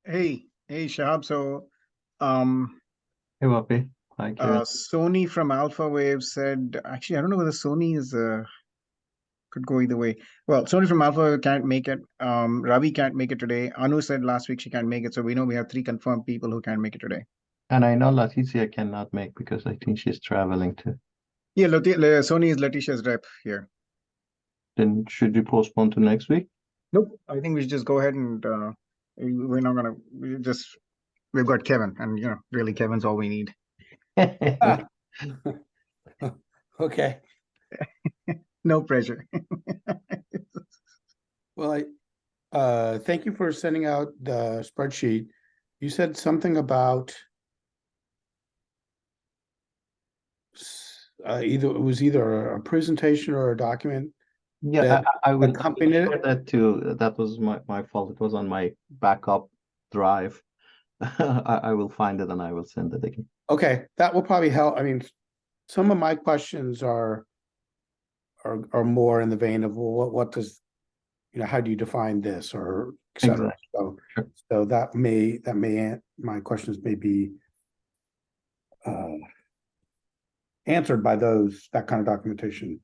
Hey, Shahab. Um, Hey, Vapi. Hi, Kevin. Sony from Alpha Wave said, actually, I don't know whether Sony is could go either way. Well, Sony from Alpha Wave can't make it. Ravi can't make it today. Anu said last week she can't make it, so we know we have three confirmed people who can't make it today. And I know Leticia cannot make because I think she's traveling too. Yeah, Sony is Letitia's rep here. Then should we postpone to next week? Nope, I think we should just go ahead and we're not gonna we've got Kevin, and really Kevin's all we need. Ah, okay. No pressure. Well, thank you for sending out the spreadsheet. You said something about either a presentation or a document Yeah, that I will accompanied share it. that too. That was my fault. It was on my backup drive. I will find it and I will send it again. Okay, that will probably help. I mean, some of my questions are more in the vein of, well, what does, how do you define this, or et cetera. Exactly. So, Sure. so my questions may be answered by that kind of documentation.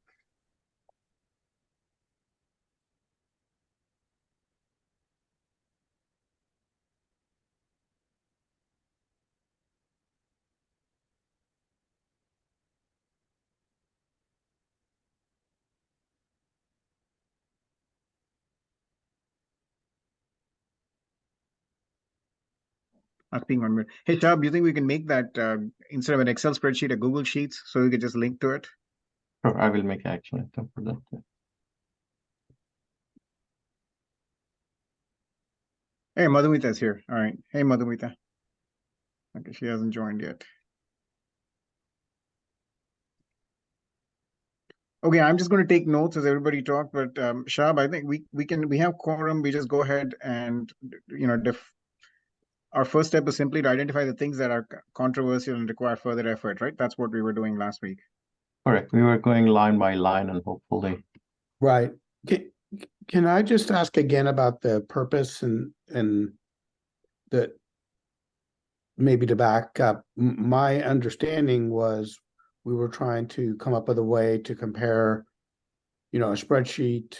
Not being on mute. Hey, Shahab, you think we can make that instead of an Excel spreadsheet, a Google Sheets, so we could just link to it? Sure, I will make action item for that too. Hey, Madhumita's here. All right. Hey, Madhumita. Okay, she hasn't joined yet. Okay, I'm just going to take notes as everybody talk. But Shahab, I think we have quorum. We just go ahead and our first step is simply to identify the things that are controversial and require further effort. Right? That's what we were doing last week. Correct. We were going line by line and hopefully. Right. Can I just ask again about the purpose and that maybe to back up? My understanding was we were trying to come up with a way to compare, a spreadsheet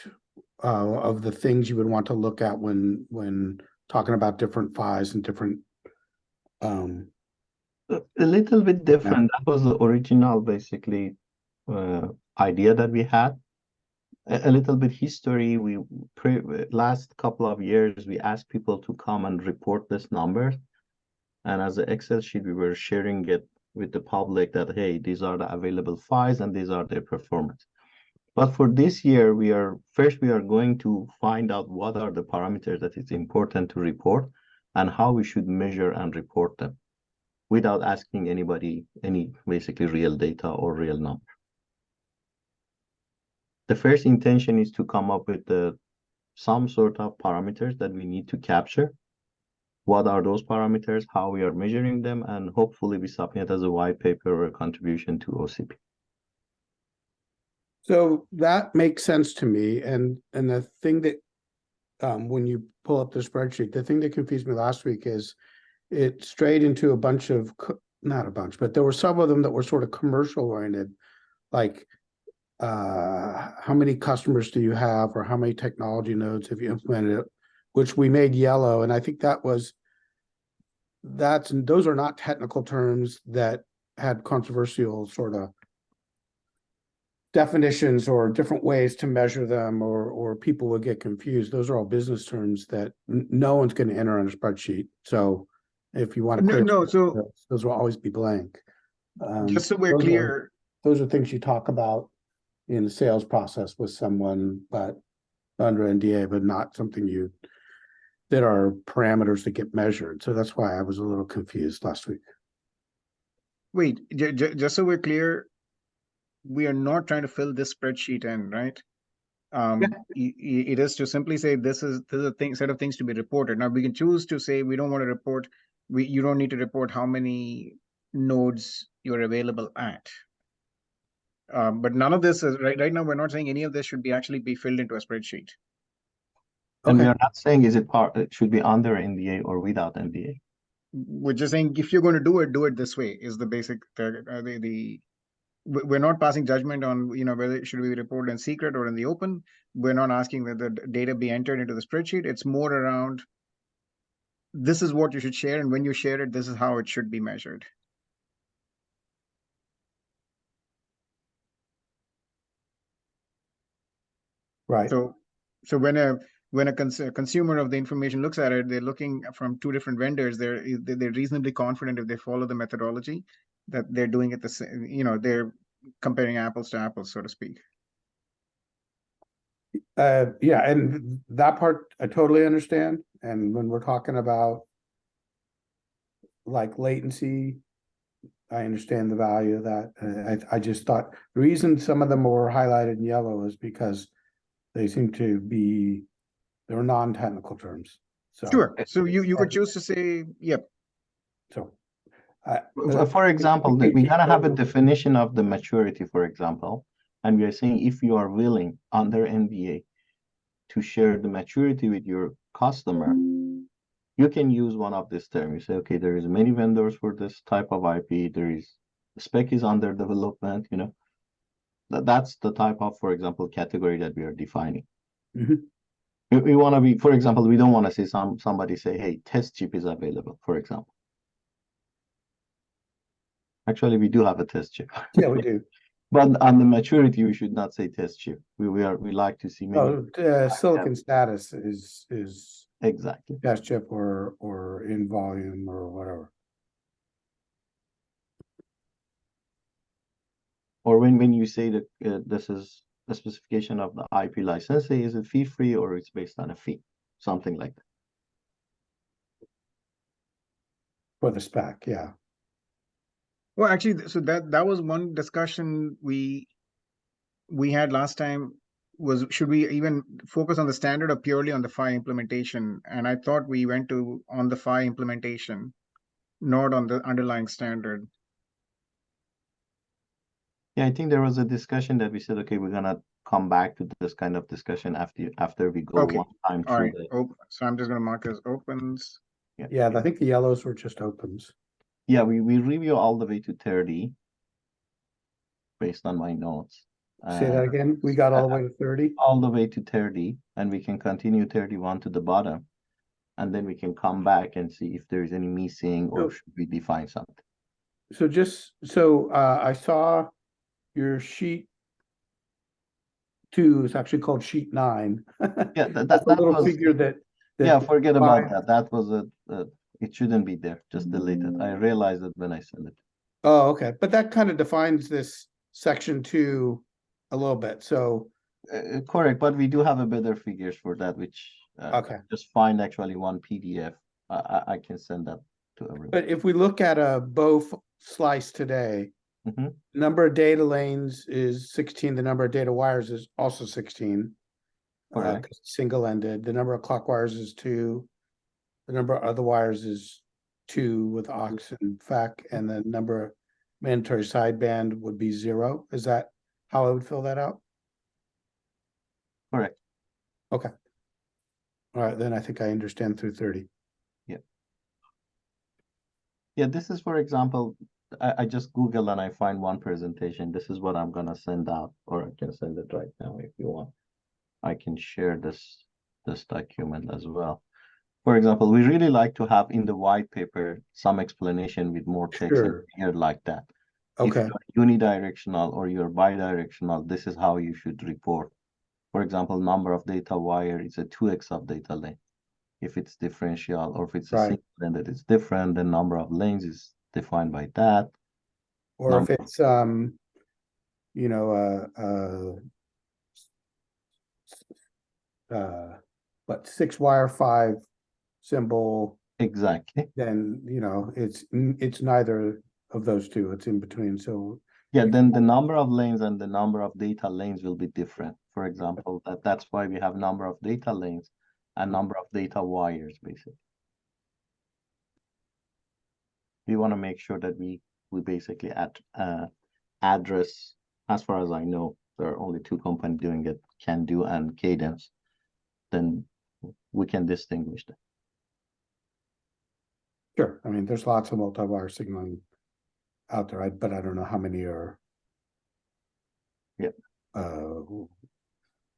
of the things you would want to look at when talking about different files and different. A little bit different. That was the original, basically, idea that we had. A little bit history. Last couple of years, we asked people to come and report this number. And as an Excel sheet, we were sharing it with the public that, hey, these are the available files and these are their performance. But for this year, we are going to find out what are the parameters that is important to report and how we should measure and report them without asking anybody any basically real data or real number. The first intention is to come up with some sort of parameters that we need to capture. What are those parameters, how we are measuring them, and hopefully we submit as a white paper or a contribution to OCP. So that makes sense to me. And the thing that when you pull up the spreadsheet, the thing that confused me last week is it strayed into a bunch of, not a bunch, but there were some of them that were sort of commercial oriented, like how many customers do you have, or how many technology nodes have you implemented it, which we made yellow. And I think those are not technical terms that had controversial sort of definitions or different ways to measure them, or people would get confused. Those are all business terms that no one's going to enter on a spreadsheet. So if you want to clear, so those will always be blank. just so we're clear, those are things you talk about in the sales process with someone, but under NDA, but not something that are parameters that get measured. So that's why I was a little confused last week. wait, just so we're clear, we are not trying to fill this spreadsheet in, right? It is to simply say this is a set of things to be reported. Now we can choose to say we don't want to report. You don't need to report how many nodes you're available at. But none of this is right now. We're not saying any of this should actually be filled into a spreadsheet. And we Okay. are not saying is it should be under NDA or without NDA. We're just saying if you're going to do it this way is the basic, we're not passing judgment on, whether it should be reported in secret or in the open. We're not asking that the data be entered into the spreadsheet. It's more around, this is what you should share, and when you share it, this is how it should be measured. Right. So when a consumer of the information looks at it, they're looking from two different vendors. They're reasonably confident if they follow the methodology that they're doing it the same. They're comparing apples to apples, so to speak. Yeah, and that part I totally understand. And when we're talking about like latency, I understand the value of that. I just thought the reason some of them were highlighted in yellow is because they seem to be, they're non-technical terms. So Sure. So you could choose to say, yep. So for example, we we keep gotta have a going. definition of the maturity, for example, and we are saying if you are willing under NDA to share the maturity with your customer, you can use one of these terms. You say, okay, there is many vendors for this type of IP. There is spec is under development. That's the type of, for example, category that we are defining. Mhm. We want to be, for example, we don't want to say somebody say, hey, test chip is available, for example. Actually, we do have a test chip. Yeah, we do. But on the maturity, we should not say test chip. We like to see many. Silicon status is Exactly. test chip or in volume or whatever. Or when you say that this is a specification of the IP license, say, is it fee free or it's based on a fee, something like that. For the spec, yeah. Well, actually, so that was one discussion we had last time, was should we even focus on the standard or purely on the PHY implementation? And I thought we went on the PHY implementation, not on the underlying standard. Yeah, I think there was a discussion that we said, okay, we're gonna come back to this kind of discussion after we go Okay. one time All through right. So I'm just going to mark as opens. Yeah, I think the yellows were just opens. Yeah, we review all the way to 30 based on my notes. Say that again. We got all the way to 30. All the way to 30, and we can continue 31 to the bottom, and then we can come back and see if there's any missing or should we define something. So I saw your sheet 2 is actually called sheet 9. Yeah, That's a little was, figure that yeah, forget about that. That was it shouldn't be there. Just delete it. I realized it when I sent it. Oh, okay. But that kind of defines this section 2 a little bit. So correct, but we do have a better figures for that, which okay. Just find actually one PDF. I can send that to everyone. But if we look at a bow slice today, number of data lanes is 16. The number of data wires is also 16. Single-ended. The number of clock wires is 2. The number of other wires is 2 with aux and FAC, and the number of mandatory sideband would be 0. Is that how I would fill that out? Correct. Okay. All right, then I think I understand through 30. Yeah. Yeah, this is, for example, I just Google and I find one presentation. This is what I'm gonna send out, or I can send it right now if you want. I can share this document as well. For example, we really like to have in the white paper some explanation with more text and here like that. Okay. If you're unidirectional or you're bidirectional, this is how you should report. For example, number of data wire is a 2x of data length. If it's differential, or if it's a single lane that is different, the number of lanes is defined by that. Or if it's what 6-wire 5 symbol. Exactly. Then it's neither of those two. It's in between. So yeah, then the number of lanes and the number of data lanes will be different. For example, that's why we have number of data lanes and number of data wires, basically. We want to make sure that we basically address, as far as I know, there are only 2 companies doing it, Can Do and Cadence. Then we can distinguish them. Sure. I mean, there's lots of multi-wire signaling out there, but I don't know how many are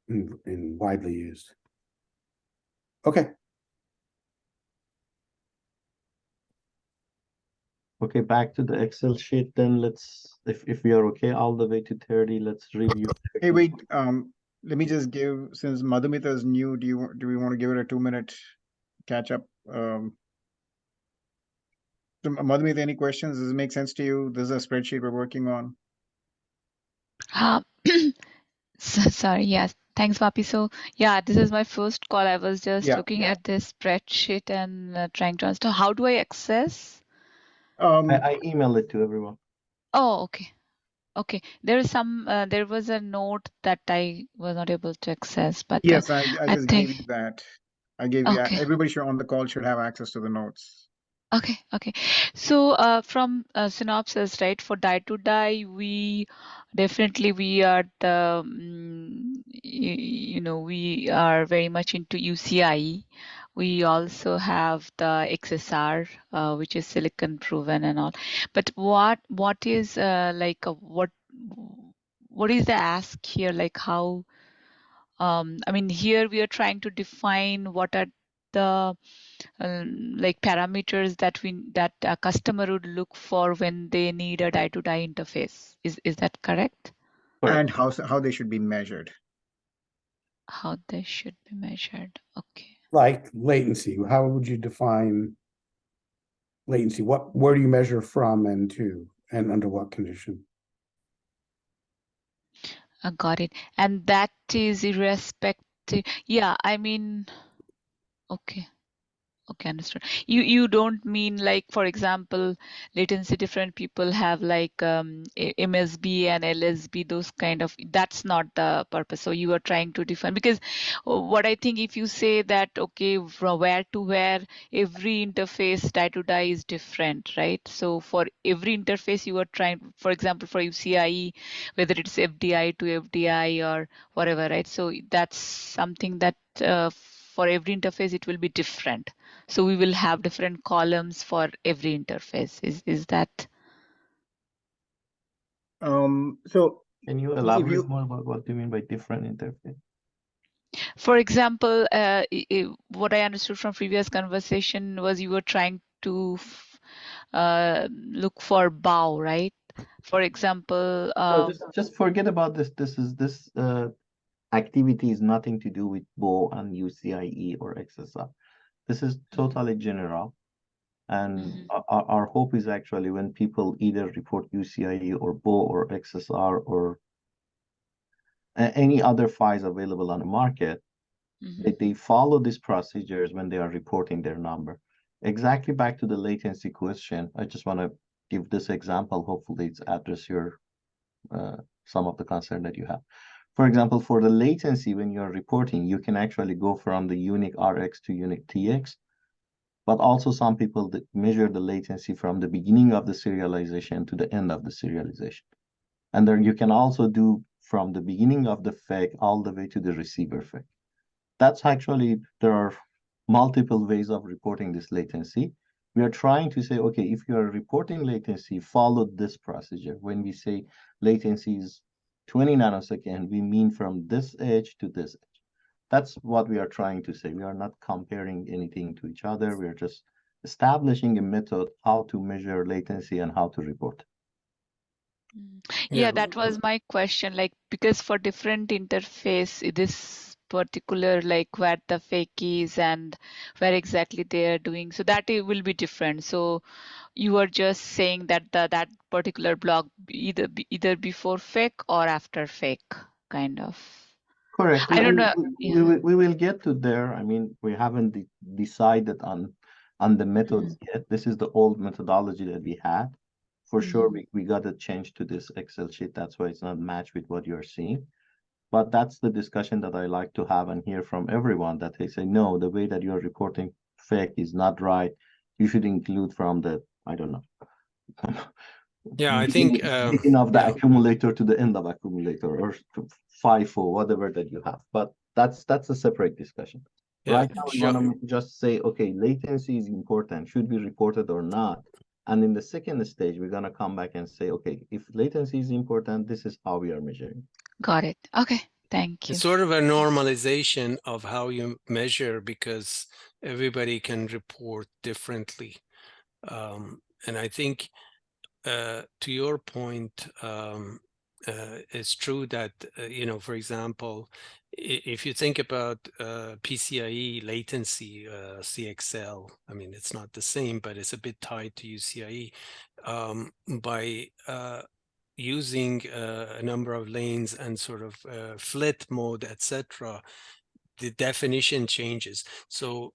in widely used. Okay. Okay, back to the Excel sheet. Then let's, if we are okay all the way to 30, let's review. Hey, wait. Let me just give, since Madhumita is new, do we want to give it a 2-minute catch up? So Madhumita, any questions? Does it make sense to you? This is a spreadsheet we're working on. Sorry, yes. Thanks, Vapi. So, yeah, this is my first call. I was just looking at this spreadsheet and trying to understand how do I access? I emailed it to everyone. Oh, okay. Okay. There is some, there was a note that I was not able to access, but Yes, I just think, gave you that. I gave you, okay. everybody should on the call should have access to the notes. Okay, okay. So from synopsis, right, for die to die, we definitely we are the you know, we are very much into UCIe. We also have the XSR, which is silicon proven and all. But what is like what is the ask here? Like how I mean, here we are trying to define what are the like parameters that a customer would look for when they need a die-to-die interface. Is that correct? And how they should be measured. How they should be measured. Okay. Like latency, how would you define latency? Where do you measure from and to, and under what condition? I got it. And that is irrespective. Yeah, I mean, okay. Okay, understood. You don't mean like, for example, latency different people have like MSB and LSB, those kind of, that's not the purpose. So you are trying to define, because what I think if you say that, okay, from where to where, every interface die to die is different, right? So for every interface you are trying, for example, for UCIe, whether it's FDI to FDI or whatever, right? So that's something that for every interface it will be different. So we will have different columns for every interface. Is that? So can you elaborate more about what you mean by different interface? For example, what I understood from previous conversation was you were trying to look for bow, right? For example, no, just forget about this. This activity is nothing to do with BO and UCIe or XSR. This is totally general. And our hope is actually when people either report UCIe or BO or XSR or any other files available on the market, they follow these procedures when they are reporting their number. Exactly back to the latency question, I just want to give this example. Hopefully it's address your some of the concern that you have. For example, for the latency, when you're reporting, you can actually go from the unique RX to unique TX, but also some people that measure the latency from the beginning of the serialization to the end of the serialization. And then you can also do from the beginning of the FEC all the way to the receiver FEC. That's actually, there are multiple ways of reporting this latency. We are trying to say, okay, if you are reporting latency, follow this procedure. When we say latency is 20 nanosecond, we mean from this edge to this edge. That's what we are trying to say. We are not comparing anything to each other. We are just establishing a method how to measure latency and how to report. Yeah, that was my question. Like, because for different interface, this particular, like where the fake is and where exactly they are doing, so that it will be different. So you are just saying that that particular block either before fake or after fake, kind of. Correct. I don't know. We will get to there. I mean, we haven't decided on the methods yet. This is the old methodology that we had. For sure, we got a change to this Excel sheet. That's why it's not matched with what you're seeing. But that's the discussion that I like to have and hear from everyone, that they say, no, the way that you're reporting fake is not right. You should include from the, I don't know. Yeah, I think beginning of the accumulator to the end of accumulator, or FIFO, whatever that you have. But that's a separate discussion. Yeah, Right now, we want to just say, okay, latency is important. Should be reported or not? And in the second stage, we're going to come back and say, okay, if latency is important, this is how we are measuring. Got it. Okay. Thank you. It's sort of a normalization of how you measure because everybody can report differently. And I think to your point, it's true that, you know, for example, if you think about PCIe latency, CXL, I mean, it's not the same, but it's a bit tied to UCIe. By using a number of lanes and sort of flit mode, etc., the definition changes. So,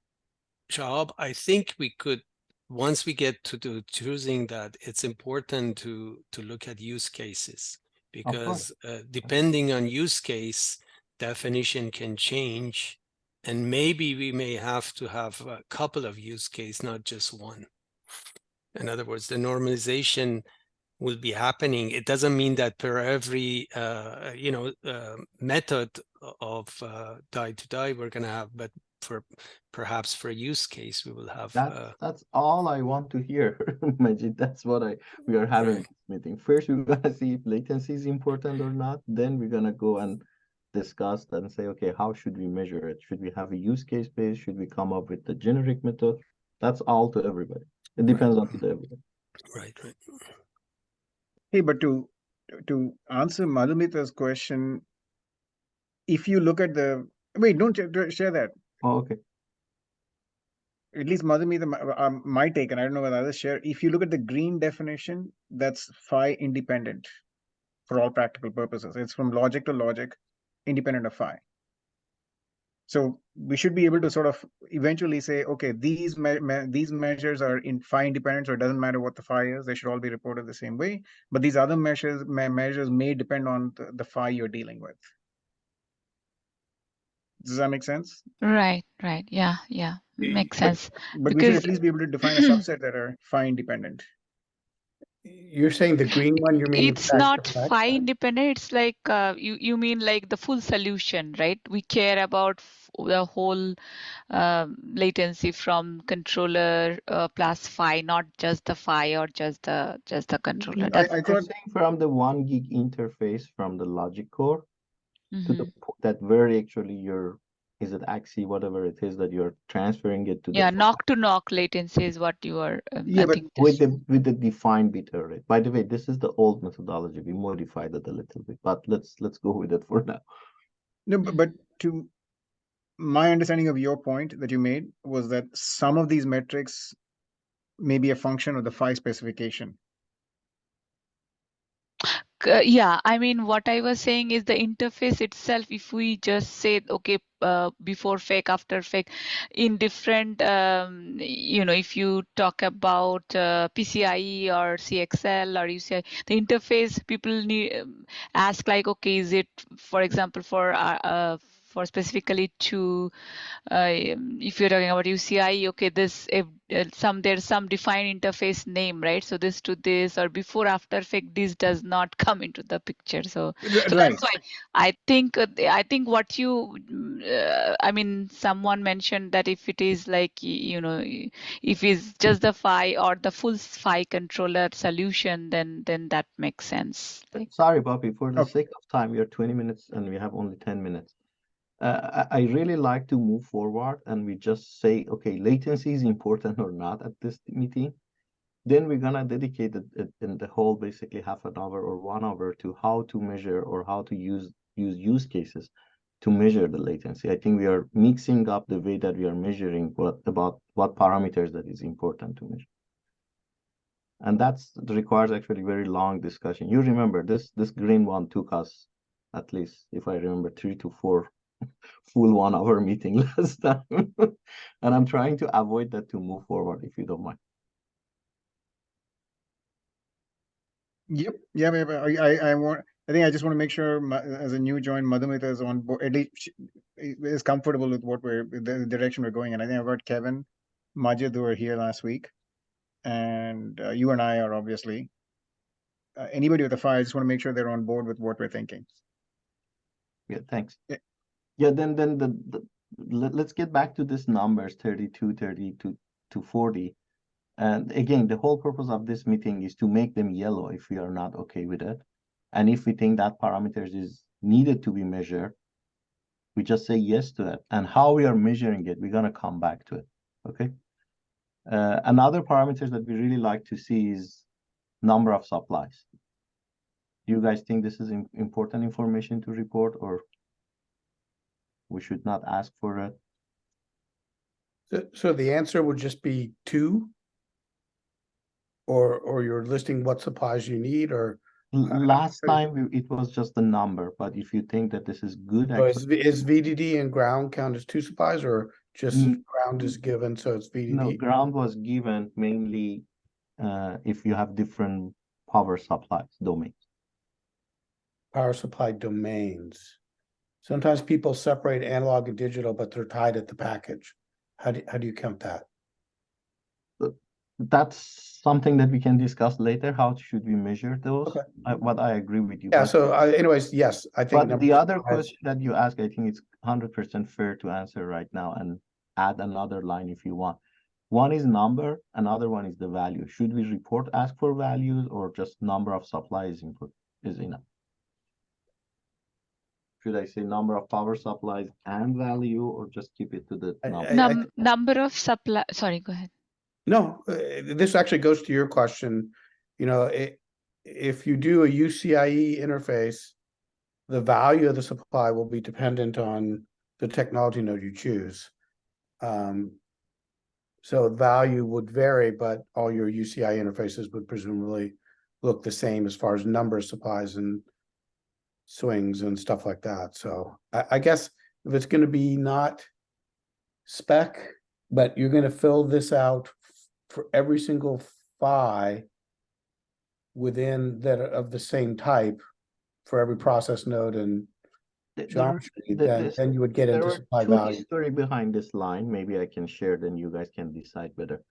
Shahab, I think we could, once we get to choosing that, it's important to look at use cases, because depending on use case, definition can change, and maybe we may have to have a couple of use case, not just one. In other words, the normalization will be happening. It doesn't mean that per every method of die to die we're going to have, but for perhaps for use case we will have. That's all I want to hear, Majid. That's what we are having this meeting. First, we're gonna see if latency is important or not. Then we're gonna go and discuss and say, okay, how should we measure it? Should we have a use case base? Should we come up with the generic method? That's all to everybody. It depends on everybody. Right. Hey, but to answer Madhumita's question, if you look at the don't share that. Oh, okay. At least Madhumita, my take, and I don't know whether others share. If you look at the green definition, that's phi independent for all practical purposes. It's from logic to logic, independent of phi. So we should be able to sort of eventually say, okay, these measures are in phi independent, so it doesn't matter what the phi is; they should all be reported the same way. But these other measures may depend on the phi you're dealing with. Does that make sense? Right. Yeah. Makes sense. But we should at least be able to define a subset that are phi independent. You're saying the green one, you mean it's not phi independent. It's like you mean like the full solution, right? We care about the whole latency from controller plus phi, not just the phi or just the controller. I thought saying from the 1 gig interface from the logic core to that very actually is it AXI, whatever it is that you're transferring it to the knock to knock latency is what you are but with the defined bit rate. By the way, this is the old methodology. We modified it a little bit, but let's go with it for now. No, but to my understanding of your point that you made was that some of these metrics may be a function of the phi specification. Yeah, I mean, what I was saying is the interface itself, if we just say, okay, before fake, after fake, in different, if you talk about PCIe or CXL or UCI, the interface, people ask like, okay, is it, for example, for specifically to if you're talking about UCI, okay, there's some defined interface name, right? So this to this, or before after effect, this does not come into the picture. So that's why I think what you someone mentioned that if it is like if it's just the phi or the full phi controller solution, then that makes sense. Sorry, Bobby, for the sake of time, we are 20 minutes and we have only 10 minutes. I really like to move forward and we just say, okay, latency is important or not at this meeting. Then we're gonna dedicate it in the whole basically half an hour or 1 hour to how to measure or how to use use cases to measure the latency. I think we are mixing up the way that we are measuring what parameters that is important to measure. And that requires actually very long discussion. You remember this green one took us at least, if I remember, 3 to 4 full 1 hour meeting last time. And I'm trying to avoid that to move forward, if you don't mind. Yep. Yeah. I think I just want to make sure as a new joined Madhumita is on board, at least is comfortable with the direction we're going in. I think I've got Kevin, Majid, who were here last week, and you and I are obviously. Anybody with a phi, I just want to make sure they're on board with what we're thinking. Yeah, thanks. Yeah, then let's get back to this numbers 32, 32 to 40. And again, the whole purpose of this meeting is to make them yellow if we are not okay with it. And if we think that parameters is needed to be measured, we just say yes to it. And how we are measuring it, we're going to come back to it. Okay. Another parameters that we really like to see is number of supplies. Do you guys think this is important information to report, or we should not ask for it? So the answer would just be 2? Or you're listing what supplies you need, or Last time it was just a number, but if you think that this is good, so is VDD and ground count as 2 supplies, or just ground is given, so it's VDD? no, ground was given mainly if you have different power supplies domains. Power supply domains. Sometimes people separate analog and digital, but they're tied at the package. How do you count that? That's something that we can discuss later. How should we measure those? Okay. I agree with you. Yeah. But, So, anyways, yes, I think. but the other question that you asked, I think it's 100% fair to answer right now, and add another line if you want. One is number, another one is the value. Should we report ask for values, or just number of supplies input is enough? Should I say number of power supplies and value, or just keep it to the number? Number of supply. Sorry, go ahead. No, this actually goes to your question. You know, if you do a UCIe interface, the value of the supply will be dependent on the technology node you choose. So value would vary, but all your UCI interfaces would presumably look the same as far as number of supplies and swings and stuff like that. So I guess if it's going to be not spec, but you're going to fill this out for every single PHY within that of the same type for every process node and geometry, then you would get into supply value. Two story behind this line. Maybe I can share, then you guys can decide better.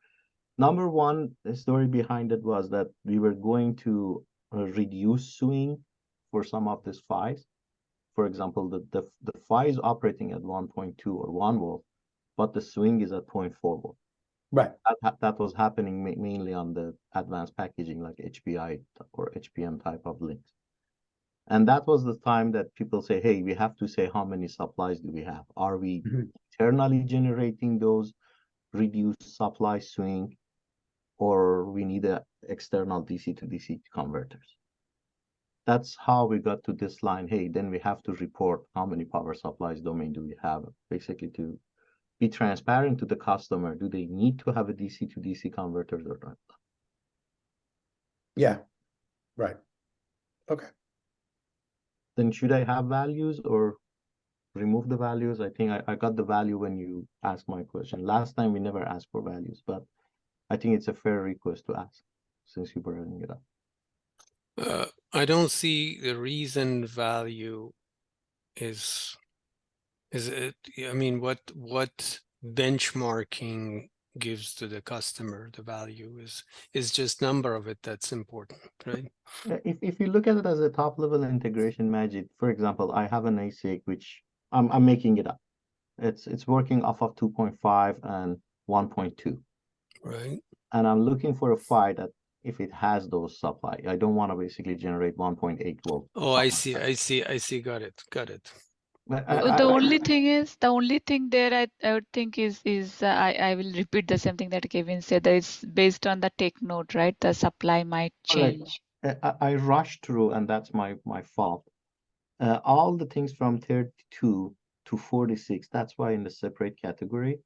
Number one, the story behind it was that we were going to reduce swing for some of these PHYs. For example, the PHY is operating at 1.2 or 1 volt, but the swing is at 0.4 volt. Right. That was happening mainly on the advanced packaging like HBI or HPM type of links. And that was the time that people say, hey, we have to say how many supplies do we have? Are we internally generating those reduced supply swing, or we need a external DC to DC converters? That's how we got to this line. Hey, then we have to report how many power supplies domain do we have, basically to be transparent to the customer. Do they need to have a DC to DC converter or not? Yeah, right. Okay. Then should I have values or remove the values? I think I got the value when you asked my question. Last time we never asked for values, but I think it's a fair request to ask since you bringing it up. I don't see the reason value is it. I mean, what benchmarking gives to the customer the value is just number of it that's important, right? If you look at it as a top level integration magic, for example, I have an ASIC which I'm making it up. It's working off of 2.5 and 1.2. Right. And I'm looking for a PHY that if it has those supply, I don't want to basically generate 1.8 volt. Oh, I see. Got it. But The only thing there I would think is I will repeat the same thing that Kevin said, that it's based on the tech node, right? The supply might change. I rushed through, and that's my fault. All the things from 32 to 46, that's why in the separate category.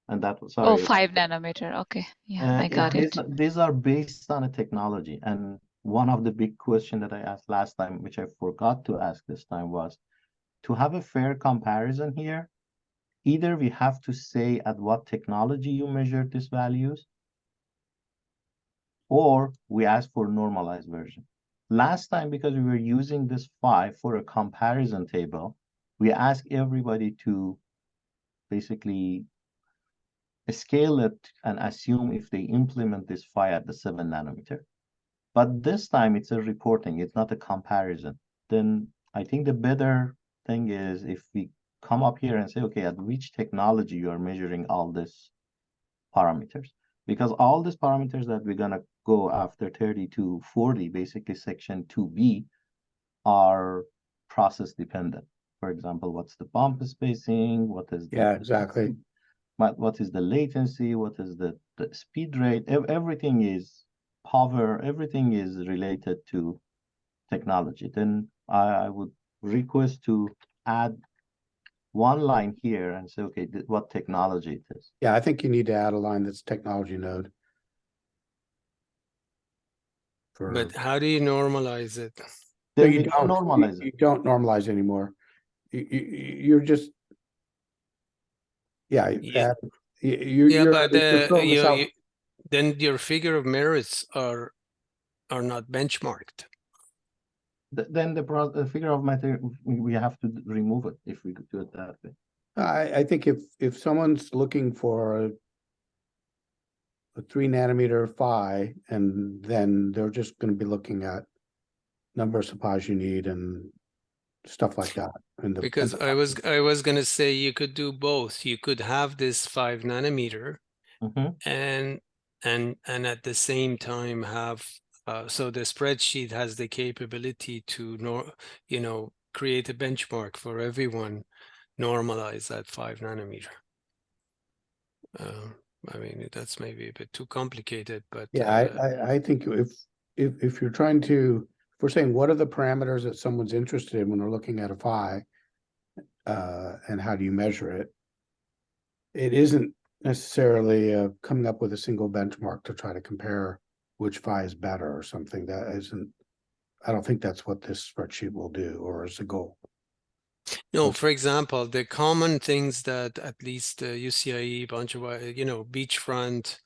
And that was, sorry. Oh, 5 nanometer. Okay. Yeah, I got it. These are based on a technology. And one of the big questions that I asked last time, which I forgot to ask this time, was to have a fair comparison here. Either we have to say at what technology you measured these values, or we ask for normalized version. Last time, because we were using this PHY for a comparison table, we asked everybody to basically scale it and assume if they implement this PHY at the 7 nanometer. But this time it's a reporting, it's not a comparison. Then I think the better thing is if we come up here and say, okay, at which technology you are measuring all these parameters? Because all these parameters that we're gonna go after 30 to 40, basically section 2B, are process dependent. For example, what's the bump spacing? What is the Yeah, exactly. what is the latency? What is the speed rate? Everything is power. Everything is related to technology. Then I would request to add one line here and say, okay, what technology it is. Yeah, I think you need to add a line that's technology node. But how do you normalize it? No, Then you we don't don't. normalize You it. don't normalize anymore. You're just, yeah, Yeah, you're but filling this out. then your figure of merits are not benchmarked. Then the figure of matter, we have to remove it if we could do it that way. I think if someone's looking for a 3 nanometer phi, and then they're just going to be looking at number of supplies you need and stuff like that. Because I was gonna say you could do both. You could have this 5 nanometer and at the same time have so the spreadsheet has the capability to create a benchmark for everyone, normalize that 5 nanometer. I mean, that's maybe a bit too complicated, but yeah, I think if you're trying to, if we're saying what are the parameters that someone's interested in when they're looking at a phi, and how do you measure it? It isn't necessarily coming up with a single benchmark to try to compare which phi is better or something. That isn't, I don't think that's what this spreadsheet will do, or is the goal. no, for example, the common things that at least UCIe, bunch of beachfront,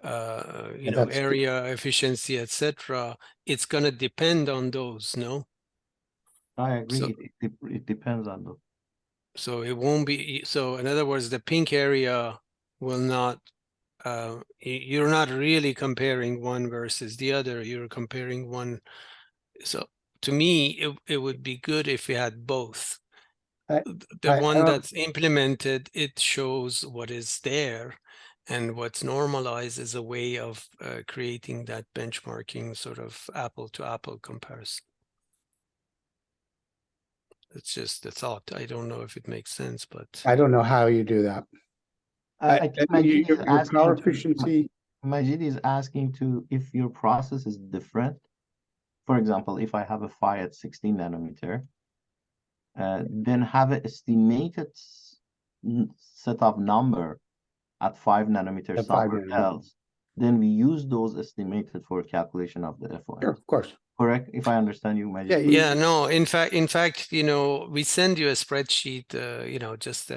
area efficiency, etc. It's gonna depend on those, no? I agree. So, it depends on the. so it won't be. So in other words, the pink area will not. You're not really comparing one versus the other. You're comparing one. So to me, it would be good if we had both. The one that's implemented, it shows what is there, and what's normalized is a way of creating that benchmarking sort of apple to apple comparison. It's just a thought. I don't know if it makes sense, but I don't know how you do that. I think Majid is Your asking power efficiency. Majid is asking to if your process is different. For example, if I have a phi at 16 nanometer, then have an estimated set of number at 5 nanometer somewhere else, then we use those estimated for calculation of the FOM. Sure, of course. Correct, if I understand you, Majid. Yeah, no, in fact, we send you a spreadsheet, just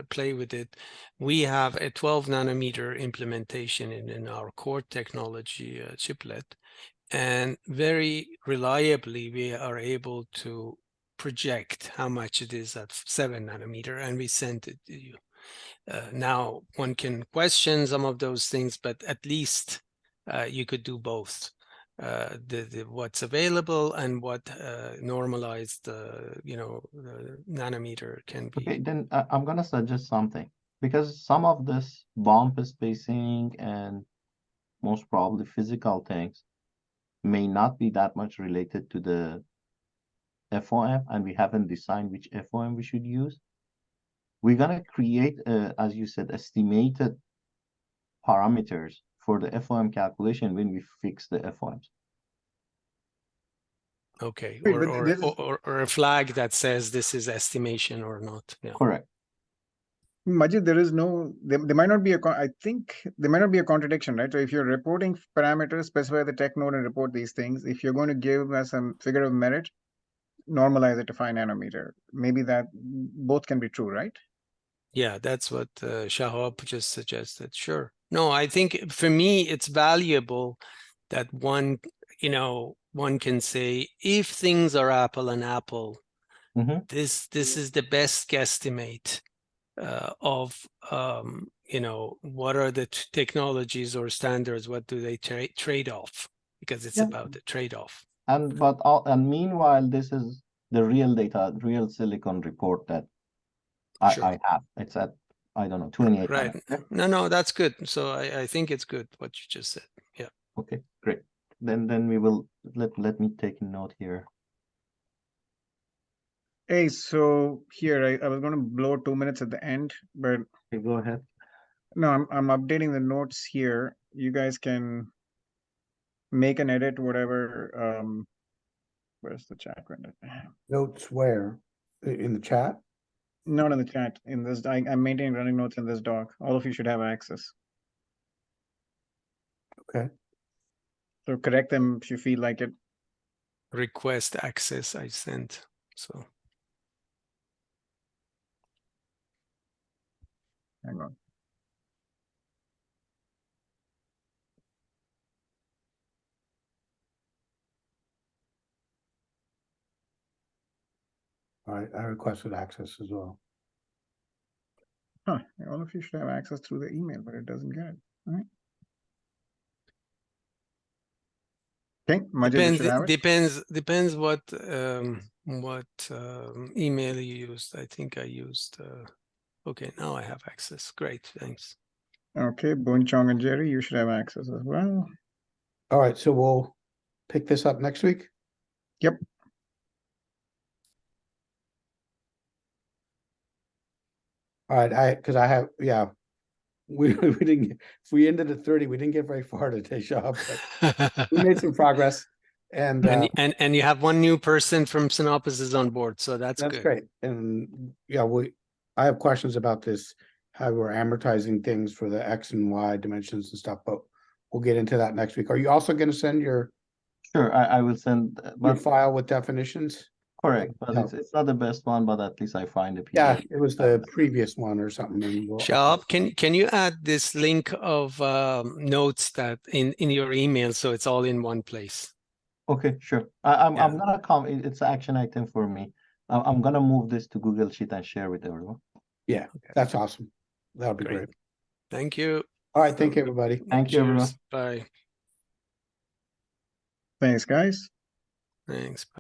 play with it. We have a 12 nanometer implementation in our core technology chiplet, and very reliably we are able to project how much it is at 7 nanometer, and we send it to you. Now one can question some of those things, but at least you could do both. The what's available and what normalized nanometer can be. Okay, then I'm gonna suggest something, because some of this bump spacing and most probably physical things may not be that much related to the FOM, and we haven't decided which FOM we should use. We're gonna create, as you said, estimated parameters for the FOM calculation when we fix the FOMs. Okay, Wait, or a flag that says this is estimation or not. Yeah. Correct. Majid, there might not be I think there might not be a contradiction, right? So if you're reporting parameters, specify the tech node and report these things. If you're going to give us a figure of merit, normalize it to 5 nanometer. Maybe that both can be true, right? Yeah, that's what Shahab just suggested. Sure. No, I think for me, it's valuable that one can say, if things are apple and apple, this is the best guesstimate of what are the technologies or standards, what do they trade off, because it's about the trade-off. And meanwhile, this is the real data, real silicon report that Sure. I have. It's at, I don't know, 28 Right. minutes. Yeah. No, that's good. So I think it's good what you just said. Yeah. Okay, great. Then we will, let me take a note here. Hey, so here I was going to blow 2 minutes at the end, but Okay, go ahead. no, I'm updating the notes here. You guys can make an edit, whatever. Where's the chat window? Notes where? In the chat? Not in the chat. In this, I'm maintaining running notes in this doc. All of you should have access. Okay. So correct them if you feel like it. Request access I sent. So Hang on. All right, I requested access as well. Huh. All of you should have access through the email, but it doesn't get it. All right. Okay, Majid, you should have it. depends what email you used. I think I used okay, now I have access. Great, thanks. Okay, Boon Chong and Jerry, you should have access as well. All right, so we'll pick this up next week. Yep. All right, because I have, yeah. We didn't get, if we ended at 30, we didn't get very far today, Shah, but we made some progress. And and you have one new person from Synopsys on board, so that's good. great. And yeah, I have questions about this, how we're amortizing things for the X and Y dimensions and stuff, but we'll get into that next week. Are you also going to send your Sure, I will send, but file with definitions? correct, but it's not the best one, but at least I find a PDF. Yeah, it was the previous one or something. And Shab, can you add this link of notes that in your email so it's all in one place? Okay, sure. I'm Yeah. gonna come. It's an action item for me. I'm gonna move this to Google Sheet and share with everyone. Yeah, that's awesome. That'll be great. Thank you. All right, thank you, everybody. Thank you, everyone. Bye. Thanks, guys. Thanks. Bye.